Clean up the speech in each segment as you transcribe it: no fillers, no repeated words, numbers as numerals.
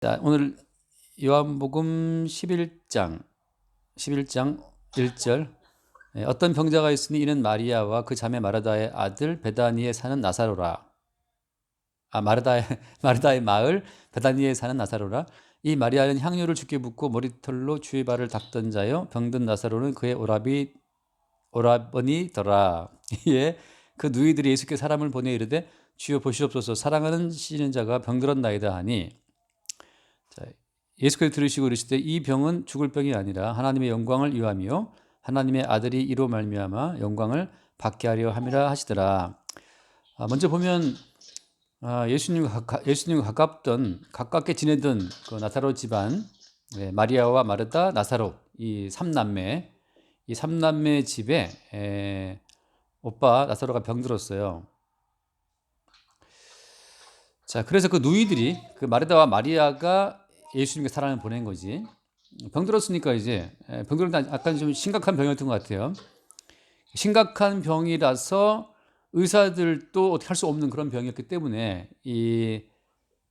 자, 오늘 요한복음 11장 1절. 어떤 병자가 있으니 이는 마리아와 그 자매 마르다의 아들 베다니에 사는 나사로라. 마르다의 마르다의 마을 베다니에 사는 나사로라. 이 마리아는 향유를 주께 붓고 머리털로 주의 발을 닦던 자요, 병든 나사로는 그의 오라버니더라. 이에 그 누이들이 예수께 사람을 보내 이르되 주여 보시옵소서, 사랑하는 시는 자가 병들었나이다 하니, 자, 예수께서 들으시고 이르시되 이 병은 죽을 병이 아니라 하나님의 영광을 위함이요 하나님의 아들이 이로 말미암아 영광을 받게 하려 함이라 하시더라. 먼저 보면 예수님과 가깝게 지내던 그 나사로 집안, 마리아와 마르다, 나사로, 이 삼남매 집에 오빠 나사로가 병들었어요. 자, 그래서 그 누이들이, 그 마르다와 마리아가 예수님께 사랑을 보낸 거지. 병들었으니까 이제, 병들었는데 약간 좀 심각한 병이었던 것 같아요. 심각한 병이라서 의사들도 어떻게 할 수 없는 그런 병이었기 때문에 이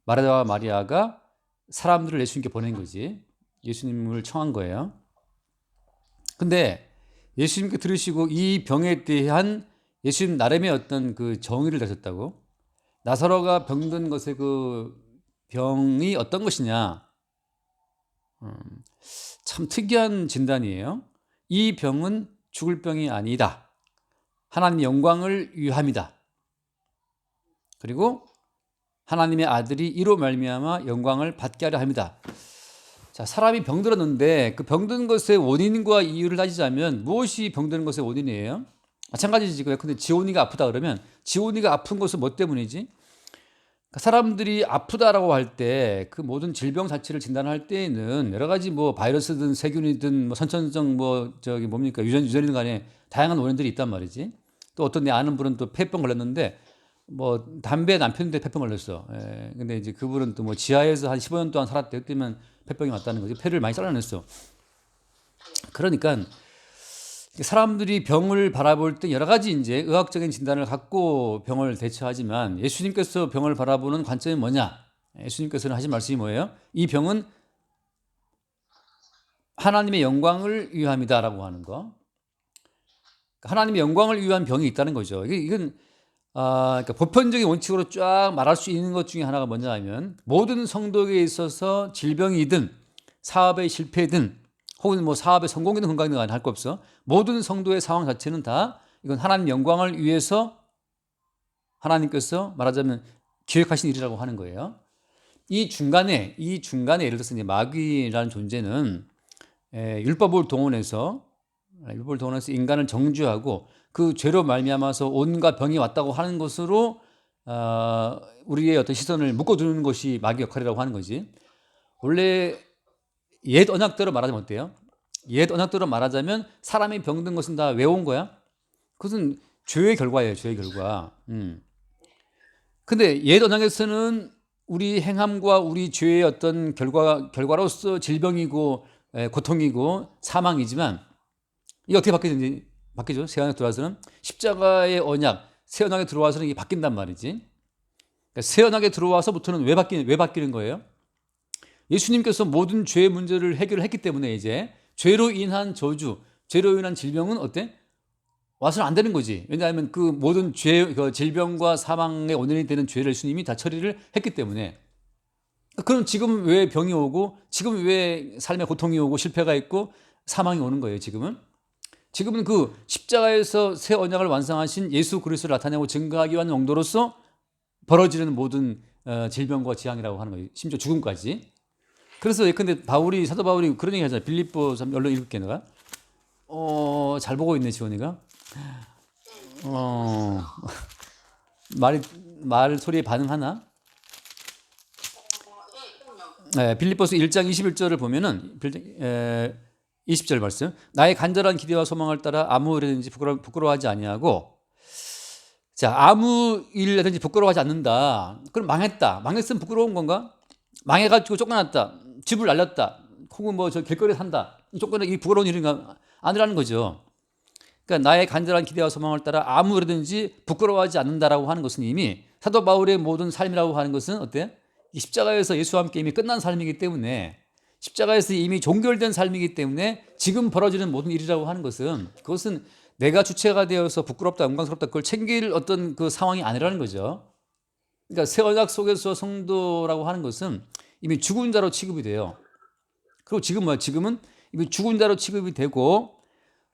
마르다와 마리아가 사람들을 예수님께 보낸 거지. 예수님을 청한 거예요. 근데 예수님께 들으시고 이 병에 대한 예수님 나름의 어떤 그 정의를 내셨다고. 나사로가 병든 것의 그 병이 어떤 것이냐? 참 특이한 진단이에요. 이 병은 죽을 병이 아니다. 하나님 영광을 위함이다. 그리고 하나님의 아들이 이로 말미암아 영광을 받게 하려 합니다. 자, 사람이 병들었는데 그 병든 것의 원인과 이유를 따지자면 무엇이 병드는 것의 원인이에요? 마찬가지지. 근데 지온이가 아프다 그러면 지온이가 아픈 것은 뭐 때문이지? 사람들이 아프다라고 할 때 그 모든 질병 자체를 진단할 때에는 여러 가지 뭐 바이러스든 세균이든 뭐 선천성 유전이든 간에 다양한 원인들이 있단 말이지. 또 어떤 내 아는 분은 또 폐병 걸렸는데 뭐 담배 남편인데 폐병 걸렸어. 근데 이제 그분은 또 뭐 지하에서 한 15년 동안 살았대. 그때면 폐병이 왔다는 거지. 폐를 많이 잘라냈어. 그러니까 사람들이 병을 바라볼 때 여러 가지 이제 의학적인 진단을 갖고 병을 대처하지만 예수님께서 병을 바라보는 관점이 뭐냐? 예수님께서는 하신 말씀이 뭐예요? 이 병은 하나님의 영광을 위함이다라고 하는 거. 하나님의 영광을 위한 병이 있다는 거죠. 이건 그러니까 보편적인 원칙으로 쫙 말할 수 있는 것 중에 하나가 뭐냐면 모든 성도에게 있어서 질병이든 사업의 실패든 혹은 뭐 사업의 성공이든 건강이든 할 거 없어. 모든 성도의 상황 자체는 다 이건 하나님 영광을 위해서 하나님께서 말하자면 기획하신 일이라고 하는 거예요. 이 중간에 예를 들어서 이제 마귀라는 존재는 율법을 동원해서 인간을 정죄하고 그 죄로 말미암아서 온갖 병이 왔다고 하는 것으로 우리의 어떤 시선을 묶어두는 것이 마귀 역할이라고 하는 거지. 원래 옛 언약대로 말하자면 어때요? 옛 언약대로 말하자면 사람이 병든 것은 다 왜 온 거야? 그것은 죄의 결과예요, 죄의 결과. 근데 옛 언약에서는 우리 행함과 우리 죄의 어떤 결과로서 질병이고 고통이고 사망이지만 이게 어떻게 바뀌죠? 새 언약 들어와서는 십자가의 언약, 새 언약에 들어와서는 이게 바뀐단 말이지. 그러니까 새 언약에 들어와서부터는 왜 바뀌는 거예요? 예수님께서 모든 죄의 문제를 해결했기 때문에 이제 죄로 인한 저주, 죄로 인한 질병은 어때? 와서는 안 되는 거지. 왜냐하면 그 모든 그 질병과 사망의 원인이 되는 죄를 예수님이 다 처리를 했기 때문에. 그럼 지금 왜 병이 오고, 지금 왜 삶의 고통이 오고, 실패가 있고, 사망이 오는 거예요, 지금은? 지금은 그 십자가에서 새 언약을 완성하신 예수 그리스도를 나타내고 증거하기 위한 용도로서 벌어지는 모든 질병과 재앙이라고 하는 거예요. 심지어 죽음까지. 그래서 예컨대 사도 바울이 그런 얘기 하잖아요. 빌립보 얼른 읽을게 내가. 잘 보고 있네 지원이가. 말 소리에 반응하나? 빌립보서 1장 21절을 보면은 20절 말씀. 나의 간절한 기대와 소망을 따라 아무 일이든지 부끄러워하지 아니하고. 자, 아무 일이라든지 부끄러워하지 않는다. 그럼 망했으면 부끄러운 건가? 망해가지고 쫓겨났다. 집을 날렸다. 혹은 뭐 저 길거리에 산다. 이 부끄러운 일인가? 아니라는 거죠. 그러니까 나의 간절한 기대와 소망을 따라 아무 일이든지 부끄러워하지 않는다라고 하는 것은 이미 사도 바울의 모든 삶이라고 하는 것은 어때? 이 십자가에서 예수와 함께 이미 끝난 삶이기 때문에, 십자가에서 이미 종결된 삶이기 때문에 지금 벌어지는 모든 일이라고 하는 것은, 그것은 내가 주체가 되어서 부끄럽다, 영광스럽다 그걸 챙길 어떤 그 상황이 아니라는 거죠. 그러니까 새 언약 속에서 성도라고 하는 것은 이미 죽은 자로 취급이 돼요. 그리고 지금 뭐야? 지금은 이미 죽은 자로 취급이 되고,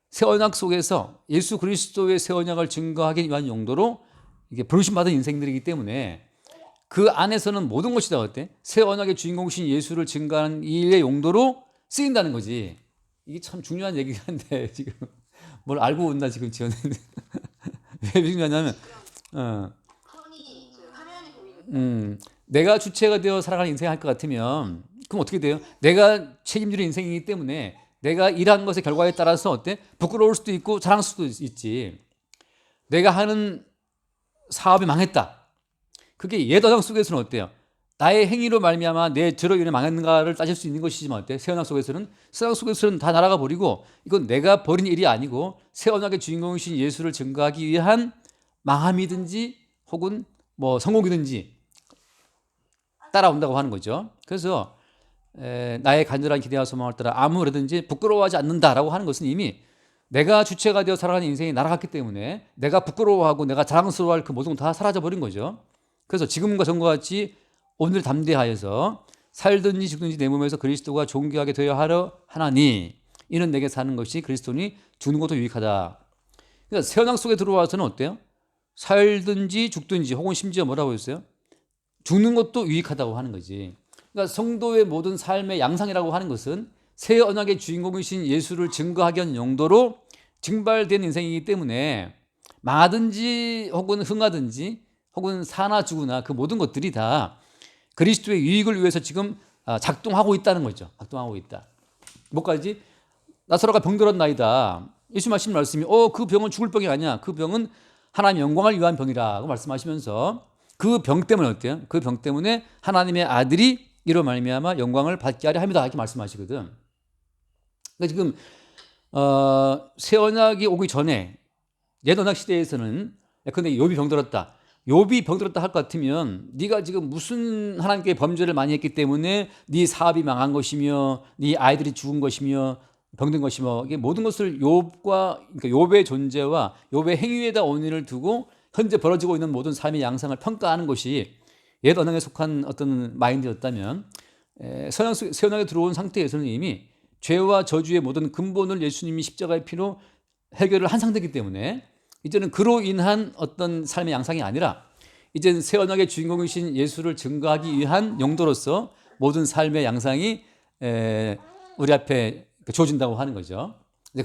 새 언약 속에서 예수 그리스도의 새 언약을 증거하기 위한 용도로 이게 부르심받은 인생들이기 때문에, 그 안에서는 모든 것이 다 어때? 새 언약의 주인공이신 예수를 증거하는 일의 용도로 쓰인다는 거지. 이게 참 중요한 얘기긴 한데 지금 뭘 알고 온다 지금 지원은. 왜 중요하냐면 내가 주체가 되어 살아가는 인생 할 것 같으면, 그럼 어떻게 돼요? 내가 책임지는 인생이기 때문에 내가 일한 것의 결과에 따라서 어때? 부끄러울 수도 있고 자랑할 수도 있지. 내가 하는 사업이 망했다. 그게 옛 언약 속에서는 어때요? 나의 행위로 말미암아 내 죄로 인해 망했는가를 따질 수 있는 것이지만 어때? 새 언약 속에서는, 새 언약 속에서는 다 날아가 버리고, 이건 내가 벌인 일이 아니고 새 언약의 주인공이신 예수를 증거하기 위한 망함이든지 혹은 뭐 성공이든지 따라온다고 하는 거죠. 그래서 나의 간절한 기대와 소망을 따라 아무래든지 부끄러워하지 않는다라고 하는 것은 이미 내가 주체가 되어 살아가는 인생이 날아갔기 때문에 내가 부끄러워하고 내가 자랑스러워할 그 모든 건 다 사라져 버린 거죠. 그래서 지금과 전과 같이 오늘 담대하여서 살든지 죽든지 내 몸에서 그리스도가 존귀하게 되어야 하려 하나니, 이는 내게 사는 것이 그리스도니 죽는 것도 유익하다. 그러니까 새 언약 속에 들어와서는 어때요? 살든지 죽든지 혹은 심지어 뭐라고 했어요? 죽는 것도 유익하다고 하는 거지. 그러니까 성도의 모든 삶의 양상이라고 하는 것은 새 언약의 주인공이신 예수를 증거하기 위한 용도로 증발된 인생이기 때문에, 망하든지 혹은 흥하든지 혹은 사나 죽으나 그 모든 것들이 다 그리스도의 유익을 위해서 지금 작동하고 있다는 거죠. 작동하고 있다. 뭐까지? 나사로가 병들었나이다. 예수 말씀이 그 병은 죽을 병이 아니야. 그 병은 하나님의 영광을 위한 병이라고 말씀하시면서, 그 병 때문에 어때요? 그 병 때문에 하나님의 아들이 이로 말미암아 영광을 받게 하려 합니다. 이렇게 말씀하시거든. 그러니까 지금 새 언약이 오기 전에 옛 언약 시대에서는, 근데 욥이 병들었다. 욥이 병들었다 할 것 같으면 네가 지금 무슨 하나님께 범죄를 많이 했기 때문에 네 사업이 망한 것이며 네 아이들이 죽은 것이며 병든 것이며, 이게 모든 것을 그러니까 욥의 존재와 욥의 행위에다 원인을 두고 현재 벌어지고 있는 모든 삶의 양상을 평가하는 것이 옛 언약에 속한 어떤 마인드였다면, 새 언약에 들어온 상태에서는 이미 죄와 저주의 모든 근본을 예수님이 십자가의 피로 해결을 한 상태이기 때문에, 이제는 그로 인한 어떤 삶의 양상이 아니라 이제는 새 언약의 주인공이신 예수를 증거하기 위한 용도로서 모든 삶의 양상이 우리 앞에 주어진다고 하는 거죠.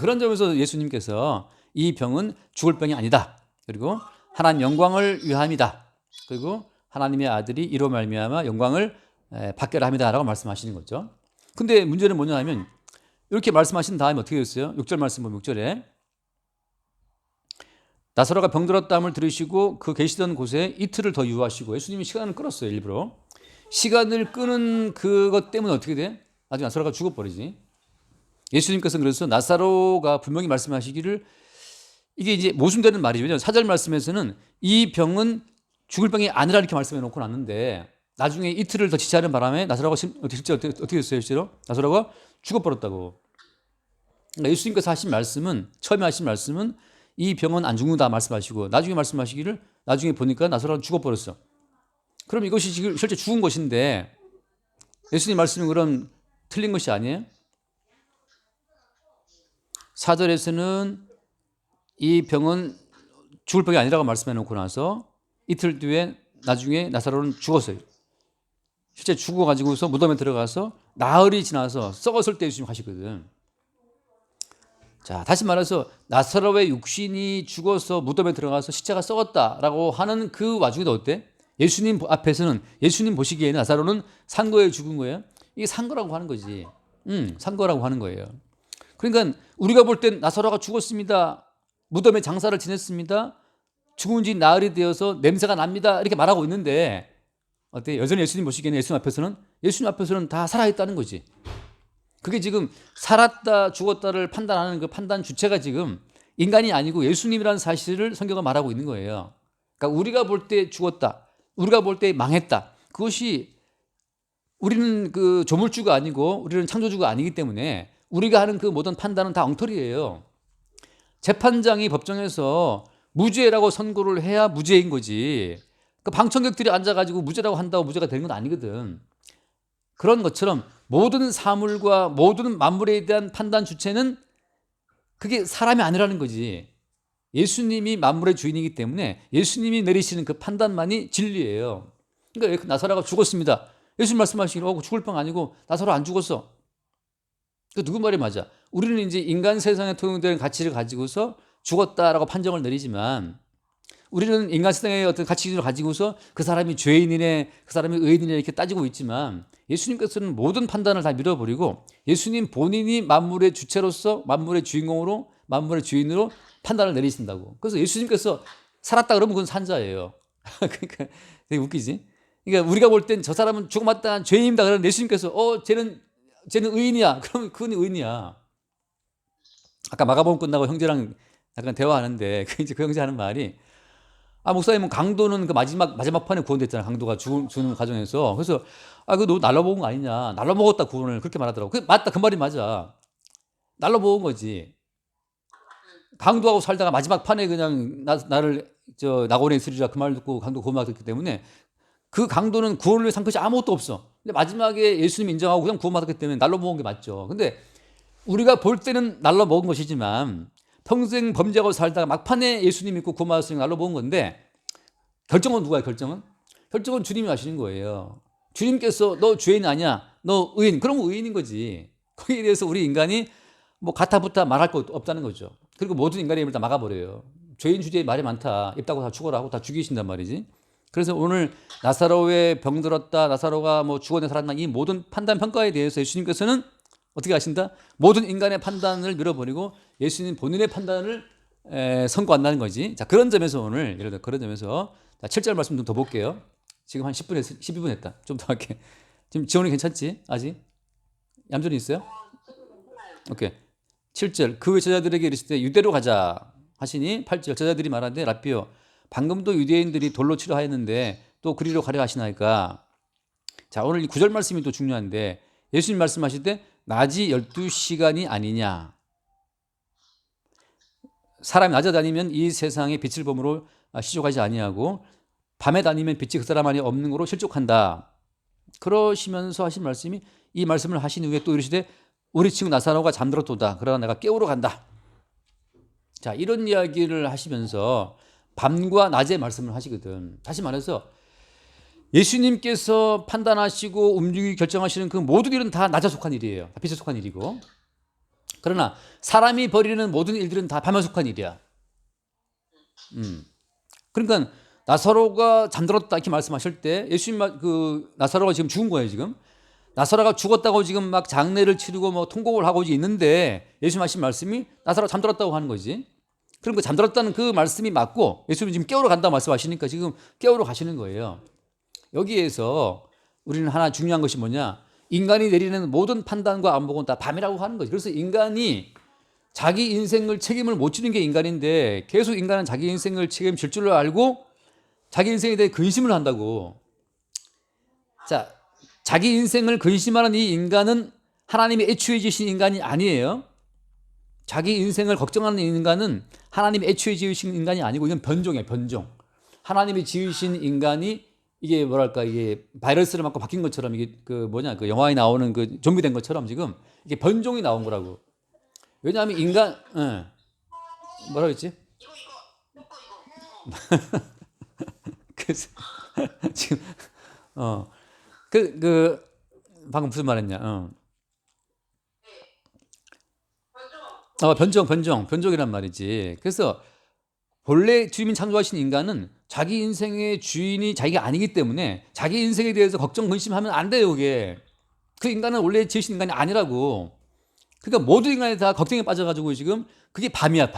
그런 점에서 예수님께서 이 병은 죽을 병이 아니다. 그리고 하나님 영광을 위함이다. 그리고 하나님의 아들이 이로 말미암아 영광을 받게 합니다라고 말씀하시는 거죠. 근데 문제는 뭐냐면, 이렇게 말씀하신 다음에 어떻게 됐어요? 6절 말씀 보면 6절에 나사로가 병들었다함을 들으시고 그 계시던 곳에 이틀을 더 유하시고, 예수님이 시간을 끌었어요. 일부러 시간을 끄는 그것 때문에 어떻게 돼? 나중에 나사로가 죽어버리지. 예수님께서는 그래서 나사로가 분명히 말씀하시기를, 이게 이제 모순되는 말이죠. 왜냐하면 4절 말씀에서는 이 병은 죽을 병이 아니라 이렇게 말씀해 놓고 났는데, 나중에 이틀을 더 지체하는 바람에 나사로가 실제 어떻게 됐어요? 실제로 나사로가 죽어버렸다고. 그러니까 예수님께서 하신 말씀은, 처음에 하신 말씀은 이 병은 안 죽는다 말씀하시고, 나중에 말씀하시기를 나중에 보니까 나사로가 죽어버렸어. 그럼 이것이 지금 실제 죽은 것인데 예수님 말씀은 그럼 틀린 것이 아니에요? 4절에서는 이 병은 죽을 병이 아니라고 말씀해 놓고 나서 이틀 뒤에 나중에 나사로는 죽었어요. 실제 죽어가지고서 무덤에 들어가서 나흘이 지나서 썩었을 때 예수님 하시거든. 자, 다시 말해서 나사로의 육신이 죽어서 무덤에 들어가서 시체가 썩었다라고 하는 그 와중에도 어때? 예수님 앞에서는, 예수님 보시기에는 나사로는 산 거예요, 죽은 거예요? 이게 산 거라고 하는 거지. 산 거라고 하는 거예요. 그러니까 우리가 볼 땐 나사로가 죽었습니다. 무덤에 장사를 지냈습니다. 죽은 지 나흘이 되어서 냄새가 납니다. 이렇게 말하고 있는데 어때? 여전히 예수님 보시기에는, 예수님 앞에서는 다 살아있다는 거지. 그게 지금 살았다 죽었다를 판단하는 그 판단 주체가 지금 인간이 아니고 예수님이라는 사실을 성경은 말하고 있는 거예요. 그러니까 우리가 볼 때 죽었다, 우리가 볼 때 망했다, 그것이 우리는 그 조물주가 아니고 우리는 창조주가 아니기 때문에 우리가 하는 그 모든 판단은 다 엉터리예요. 재판장이 법정에서 무죄라고 선고를 해야 무죄인 거지. 그 방청객들이 앉아가지고 무죄라고 한다고 무죄가 되는 건 아니거든. 그런 것처럼 모든 사물과 모든 만물에 대한 판단 주체는 그게 사람이 아니라는 거지. 예수님이 만물의 주인이기 때문에 예수님이 내리시는 그 판단만이 진리예요. 그러니까 나사로가 죽었습니다. 예수님 말씀하시기로 죽을 뻔 아니고 나사로 안 죽었어. 그 누구 말이 맞아? 우리는 이제 인간 세상에 통용되는 가치를 가지고서 죽었다라고 판정을 내리지만 우리는 인간 세상의 어떤 가치 기준을 가지고서 그 사람이 죄인이네, 그 사람이 의인이네 이렇게 따지고 있지만 예수님께서는 모든 판단을 다 밀어버리고 예수님 본인이 만물의 주체로서 만물의 주인공으로 만물의 주인으로 판단을 내리신다고. 그래서 예수님께서 살았다 그러면 그건 산자예요. 그러니까 되게 웃기지? 그러니까 우리가 볼 땐 저 사람은 죽어마땅한 죄인이다 그러는 예수님께서 쟤는 의인이야. 그러면 그건 의인이야. 아까 마가복음 끝나고 형제랑 약간 대화하는데 그 형제 하는 말이 목사님은 강도는 그 마지막 판에 구원됐잖아. 강도가 죽는 과정에서. 그래서 그거 너 날라먹은 거 아니냐. 날라먹었다 구원을 그렇게 말하더라고. 맞다. 그 말이 맞아. 날라먹은 거지. 강도하고 살다가 마지막 판에 그냥 나를 낙원에 있으리라 그 말 듣고 강도 구원받았기 때문에 그 강도는 구원을 위해 산 것이 아무것도 없어. 근데 마지막에 예수님 인정하고 그냥 구원받았기 때문에 날라먹은 게 맞죠. 근데 우리가 볼 때는 날라먹은 것이지만 평생 범죄하고 살다가 막판에 예수님 믿고 구원받았으니까 날라먹은 건데 결정은 누가 해요? 결정은 주님이 하시는 거예요. 주님께서 너 죄인 아니야, 너 의인, 그러면 의인인 거지. 거기에 대해서 우리 인간이 뭐 가타부타 말할 거 없다는 거죠. 그리고 모든 인간의 입을 다 막아버려요. 죄인 주제에 말이 많다, 입다고 다 죽어라 하고 다 죽이신단 말이지. 그래서 오늘 나사로의 병들었다, 나사로가 뭐 죽었네 살았나 이 모든 판단 평가에 대해서 예수님께서는 어떻게 하신다? 모든 인간의 판단을 밀어버리고 예수님 본인의 판단을 선고한다는 거지. 자, 그런 점에서 오늘 예를 들어 그런 점에서 7절 말씀 좀 더 볼게요. 지금 한 10분 12분 했다. 좀 더 할게. 지금 지원이 괜찮지? 아직? 얌전히 있어요? 오케이. 7절 그 외 제자들에게 이르시되 유대로 가자 하시니 8절 제자들이 말하되 라삐요 방금도 유대인들이 돌로 치려 하였는데 또 그리로 가려 하시나이까. 자, 오늘 이 9절 말씀이 또 중요한데 예수님 말씀하실 때 낮이 12시간이 아니냐. 사람이 낮에 다니면 이 세상의 빛을 범으로 실족하지 아니하고 밤에 다니면 빛이 그 사람 안에 없는 거로 실족한다. 그러시면서 하신 말씀이 이 말씀을 하신 후에 또 이르시되 우리 친구 나사로가 잠들었도다. 그러나 내가 깨우러 간다. 자, 이런 이야기를 하시면서 밤과 낮의 말씀을 하시거든. 다시 말해서 예수님께서 판단하시고 움직이고 결정하시는 그 모든 일은 다 낮에 속한 일이에요. 다 빛에 속한 일이고. 그러나 사람이 벌이는 모든 일들은 다 밤에 속한 일이야. 그러니까 나사로가 잠들었다 이렇게 말씀하실 때 예수님 그 나사로가 지금 죽은 거예요, 지금. 나사로가 죽었다고 지금 막 장례를 치르고 뭐 통곡을 하고 있는데 예수님 하신 말씀이 나사로가 잠들었다고 하는 거지. 그럼 그 잠들었다는 그 말씀이 맞고 예수님 지금 깨우러 간다 말씀하시니까 지금 깨우러 가시는 거예요. 여기에서 우리는 하나 중요한 것이 뭐냐? 인간이 내리는 모든 판단과 안목은 다 밤이라고 하는 거죠. 그래서 인간이 자기 인생을 책임을 못 지는 게 인간인데 계속 인간은 자기 인생을 책임질 줄 알고 자기 인생에 대해 근심을 한다고. 자, 자기 인생을 근심하는 이 인간은 하나님이 애초에 지으신 인간이 아니에요. 자기 인생을 걱정하는 인간은 하나님이 애초에 지으신 인간이 아니고 이건 변종이에요, 변종. 하나님이 지으신 인간이 이게 뭐랄까 이게 바이러스를 맞고 바뀐 것처럼 이게 그 영화에 나오는 그 좀비 된 것처럼 지금 이게 변종이 나온 거라고. 왜냐하면 인간 뭐라 그랬지? 그래서 지금 방금 무슨 말했냐? 변종이란 말이지. 그래서 본래 주님이 창조하신 인간은 자기 인생의 주인이 자기가 아니기 때문에 자기 인생에 대해서 걱정 근심하면 안 돼요. 그게 그 인간은 원래 지으신 인간이 아니라고. 그러니까 모든 인간이 다 걱정에 빠져가지고 지금 그게 밤이야,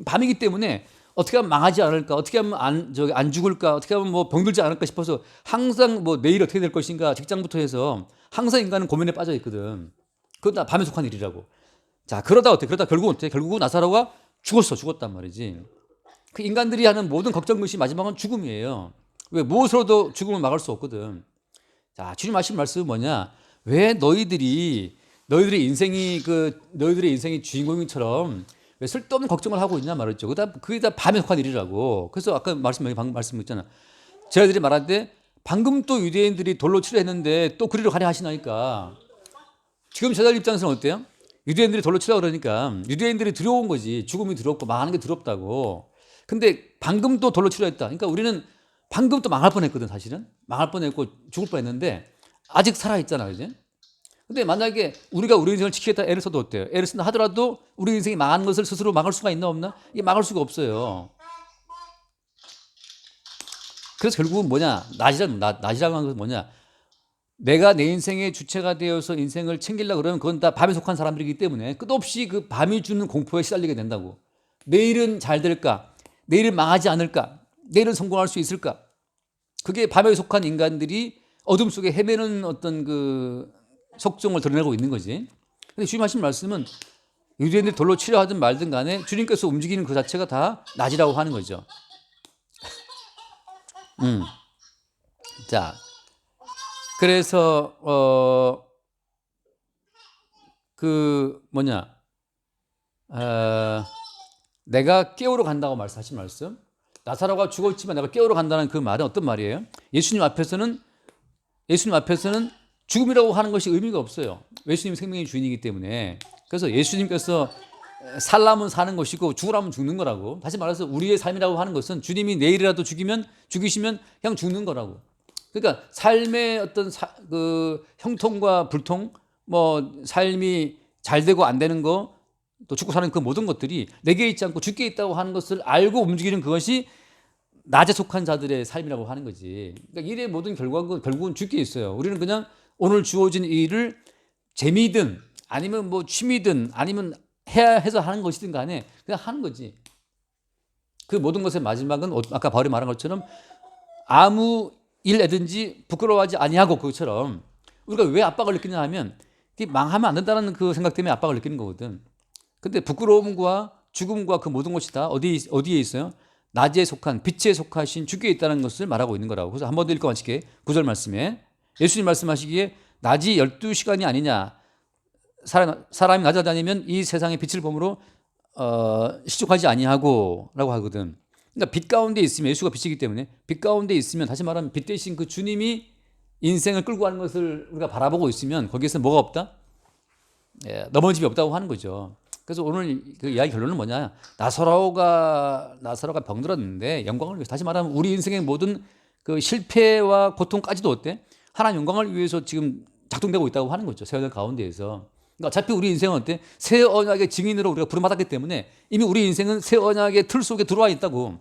밤이기 때문에 어떻게 하면 망하지 않을까, 어떻게 하면 안 죽을까, 어떻게 하면 뭐 병들지 않을까 싶어서 항상 뭐 내일 어떻게 될 것인가 직장부터 해서 항상 인간은 고민에 빠져 있거든. 그건 다 밤에 속한 일이라고. 자, 그러다 결국은 어때? 결국은 나사로가 죽었단 말이지. 그 인간들이 하는 모든 걱정 근심 마지막은 죽음이에요. 왜? 무엇으로도 죽음을 막을 수 없거든. 자, 주님 하신 말씀은 뭐냐? 왜 너희들의 인생이 주인공처럼 왜 쓸데없는 걱정을 하고 있냐 말했죠. 그게 다 밤에 속한 일이라고. 그래서 아까 방금 말씀했잖아. 제자들이 말할 때 방금 또 유대인들이 돌로 치려 했는데 또 그리로 가려 하시나니까. 지금 제자들 입장에서는 어때요? 유대인들이 돌로 치려 그러니까 유대인들이 두려운 거지. 죽음이 두렵고 망하는 게 두렵다고. 근데 방금 또 돌로 치려 했다. 그러니까 우리는 방금 또 망할 뻔했거든, 사실은. 망할 뻔했고 죽을 뻔했는데 아직 살아있잖아, 이제. 근데 만약에 우리가 우리 인생을 지키겠다 애를 써도 어때요? 애를 쓴다 하더라도 우리 인생이 망하는 것을 스스로 막을 수가 있나 없나? 이게 막을 수가 없어요. 그래서 결국은 뭐냐? 낮이라고 하는 것은 뭐냐? 내가 내 인생의 주체가 되어서 인생을 챙기려고 그러면 그건 다 밤에 속한 사람들이기 때문에 끝없이 그 밤이 주는 공포에 시달리게 된다고. 내일은 잘 될까? 내일은 망하지 않을까? 내일은 성공할 수 있을까? 그게 밤에 속한 인간들이 어둠 속에 헤매는 어떤 그 속성을 드러내고 있는 거지. 근데 주님 하신 말씀은 유대인들이 돌로 치려 하든 말든 간에 주님께서 움직이는 그 자체가 다 낮이라고 하는 거죠. 자, 그래서 내가 깨우러 간다고 말씀하신 말씀. 나사로가 죽었지만 내가 깨우러 간다는 그 말은 어떤 말이에요? 예수님 앞에서는 죽음이라고 하는 것이 의미가 없어요. 예수님 생명의 주인이기 때문에. 그래서 예수님께서 살라면 사는 것이고 죽으라면 죽는 거라고. 다시 말해서 우리의 삶이라고 하는 것은 주님이 내일이라도 죽이시면 그냥 죽는 거라고. 그러니까 삶의 어떤 그 형통과 불통, 삶이 잘 되고 안 되는 거, 또 죽고 사는 그 모든 것들이 내게 있지 않고 주께 있다고 하는 것을 알고 움직이는 그것이 낮에 속한 자들의 삶이라고 하는 거지. 그러니까 일의 모든 결국은 주께 있어요. 우리는 그냥 오늘 주어진 일을 재미든 아니면 취미든 아니면 해야 해서 하는 것이든 간에 그냥 하는 거지. 그 모든 것의 마지막은 아까 바울이 말한 것처럼 아무 일에든지 부끄러워하지 아니하고, 그것처럼 우리가 왜 압박을 느끼냐 하면 망하면 안 된다는 그 생각 때문에 압박을 느끼는 거거든. 근데 부끄러움과 죽음과 그 모든 것이 다 어디에 있어요? 낮에 속한, 빛에 속하신 주께 있다는 것을 말하고 있는 거라고. 그래서 한 번 더 읽고 마칠게. 9절 말씀에 예수님 말씀하시기에 낮이 12시간이 아니냐, 사람이 낮에 다니면 이 세상의 빛을 보므로 실족하지 아니하고 라고 하거든. 그러니까 빛 가운데 있으면, 예수가 빛이기 때문에 빛 가운데 있으면, 다시 말하면 빛 대신 그 주님이 인생을 끌고 가는 것을 우리가 바라보고 있으면 거기에서 뭐가 없다? 넘어짐이 없다고 하는 거죠. 그래서 오늘 그 이야기 결론은 뭐냐? 나사로가 병들었는데 영광을 위해서, 다시 말하면 우리 인생의 모든 그 실패와 고통까지도 어때? 하나님 영광을 위해서 지금 작동되고 있다고 하는 거죠. 새 언약 가운데에서. 그러니까 어차피 우리 인생은 어때? 새 언약의 증인으로 우리가 부름받았기 때문에 이미 우리 인생은 새 언약의 틀 속에 들어와 있다고.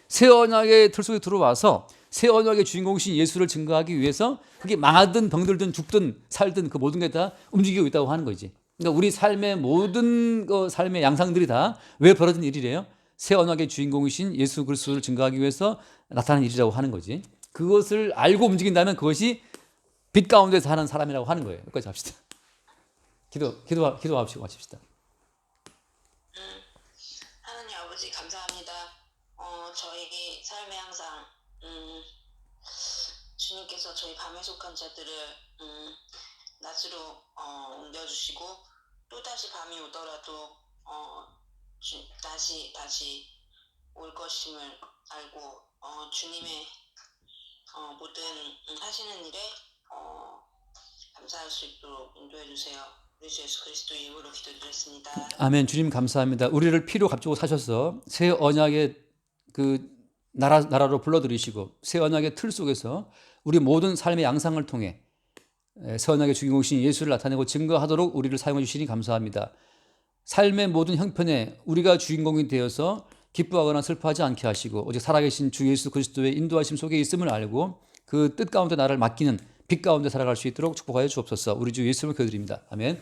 새 언약의 틀 속에 들어와서 새 언약의 주인공이신 예수를 증거하기 위해서 그게 망하든 병들든 죽든 살든 그 모든 게 다 움직이고 있다고 하는 거지. 그러니까 우리 삶의 모든 삶의 양상들이 다 왜 벌어진 일이래요? 새 언약의 주인공이신 예수 그리스도를 증거하기 위해서 나타난 일이라고 하는 거지. 그것을 알고 움직인다면 그것이 빛 가운데서 하는 사람이라고 하는 거예요. 여기까지 합시다. 기도하시고 마칩시다. 하나님 아버지 감사합니다. 저희 삶에 항상 주님께서 저희 밤에 속한 자들을 낮으로 옮겨주시고, 또다시 밤이 오더라도 다시 올 것임을 알고 주님의 모든 하시는 일에 감사할 수 있도록 인도해 주세요. 우리 주 예수 그리스도 이름으로 기도드렸습니다. 아멘. 주님 감사합니다. 우리를 피로 값주고 사셔서 새 언약의 그 나라로 불러들이시고 새 언약의 틀 속에서 우리 모든 삶의 양상을 통해 새 언약의 주인공이신 예수를 나타내고 증거하도록 우리를 사용해 주시니 감사합니다. 삶의 모든 형편에 우리가 주인공이 되어서 기뻐하거나 슬퍼하지 않게 하시고 오직 살아계신 주 예수 그리스도의 인도하심 속에 있음을 알고 그 뜻 가운데 나를 맡기는 빛 가운데 살아갈 수 있도록 축복하여 주옵소서. 우리 주 예수님을 기도드립니다. 아멘.